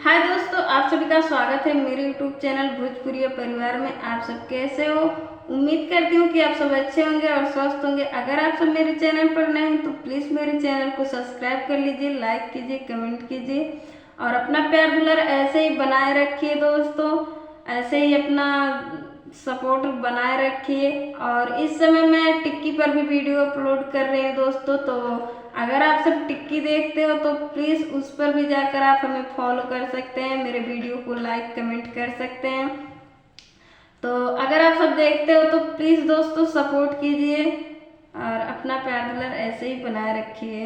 हाय दोस्तों, आप सभी का स्वागत है मेरे यूट्यूब चैनल भोजपुरी परिवार में। आप सब कैसे हो? उम्मीद करती हूँ कि आप सब अच्छे होंगे और स्वस्थ होंगे। अगर आप सब मेरे चैनल पर नए हैं तो प्लीज़ मेरे चैनल को सब्सक्राइब कर लीजिए, लाइक कीजिए, कमेंट कीजिए और अपना प्यार दुलार ऐसे ही बनाए रखिए दोस्तों। ऐसे ही अपना सपोर्ट बनाए रखिए। और इस समय मैं टिक्की पर भी वीडियो अपलोड कर रही हूँ दोस्तों, तो अगर आप सब टिक्की देखते हो तो प्लीज़ उस पर भी जाकर आप हमें फॉलो कर सकते हैं, मेरे वीडियो को लाइक कमेंट कर सकते हैं। तो अगर आप सब देखते हो तो प्लीज़ दोस्तों सपोर्ट कीजिए और अपना प्यार दुलार ऐसे ही बनाए रखिए।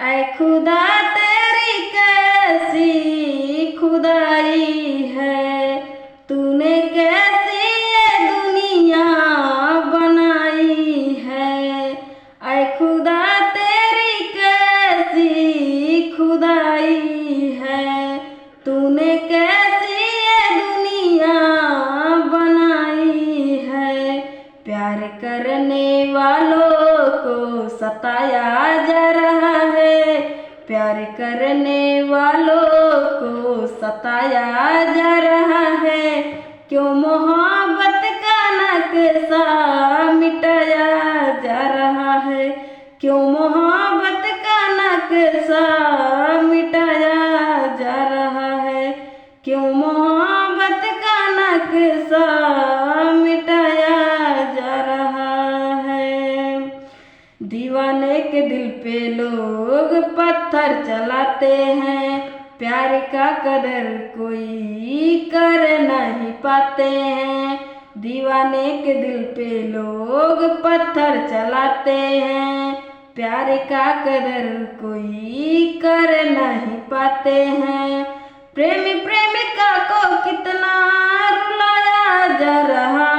ऐ खुदा तेरी कैसी खुदाई है, तूने कैसी ये दुनिया बनाई है। ऐ खुदा तेरी कैसी खुदाई है, तूने कैसी ये दुनिया बनाई है। प्यार करने वालों को सताया जा रहा है, प्यार करने वालों को सताया जा रहा है। क्यों मोहब्बत का नक्शा मिटाया जा रहा है, क्यों मोहब्बत का नक्शा मिटाया जा रहा है, क्यों मोहब्बत का नक्शा मिटाया जा रहा है। दीवाने के दिल पे लोग पत्थर चलाते हैं, प्यार का कदर कोई कर नहीं पाते हैं। दीवाने के दिल पे लोग पत्थर चलाते हैं, प्यार का कदर कोई कर नहीं पाते हैं। प्रेमी प्रेमिका को कितना रुलाया जा रहा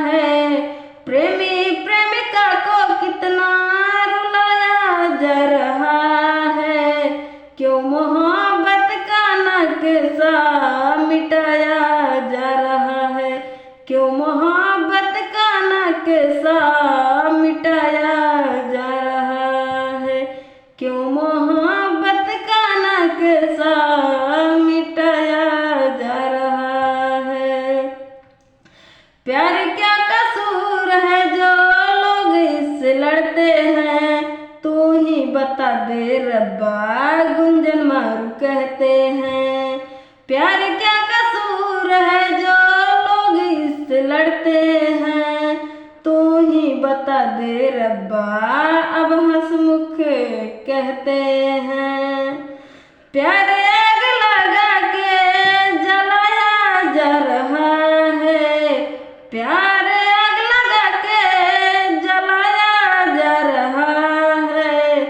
है, प्रेमी प्रेमिका को कितना रुलाया जा रहा है। क्यों मोहब्बत का नक्शा मिटाया जा रहा है, क्यों मोहब्बत का नक्शा मिटाया जा रहा है, क्यों मोहब्बत का नक्शा मिटाया जा रहा है। प्यार क्या कसूर है जो लोग इससे लड़ते हैं, तू ही बता दे रब्बा, गुंजन मारू कहते हैं। प्यार क्या कसूर है जो लोग इससे लड़ते हैं, तू ही बता दे रब्बा, अब हंसमुख कहते हैं। प्यार आग लगा के जलाया जा रहा है, प्यार आग लगा के जलाया जा रहा है।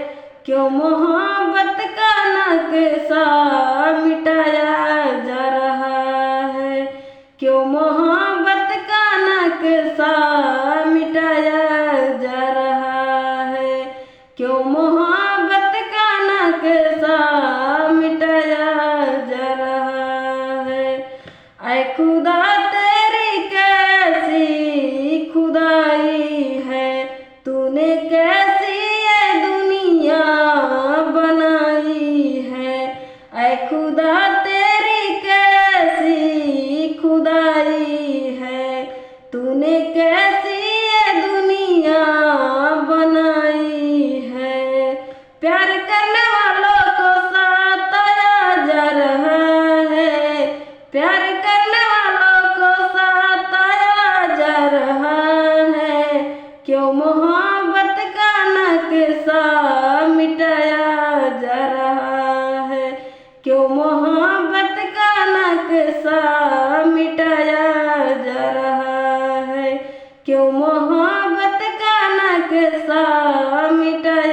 क्यों मोहब्बत का नक्शा मिटाया जा रहा है, क्यों मोहब्बत का नक्शा मिटाया जा रहा है, क्यों मोहब्बत का नक्शा मिटाया जा रहा है। ऐ खुदा तेरी कैसी खुदाई है, तूने कैसी ये दुनिया बनाई है। ऐ खुदा तेरी कैसी खुदाई है, तूने कैसी ये दुनिया बनाई है। प्यार करने वालों को सताया जा रहा है, प्यार करने वालों को सताया जा रहा है। क्यों मोहब्बत का नक्शा मिटाया जा रहा है, क्यों मोहब्बत का नक्शा मिटाया जा रहा है, क्यों मोहब्बत का नक्शा मिटाया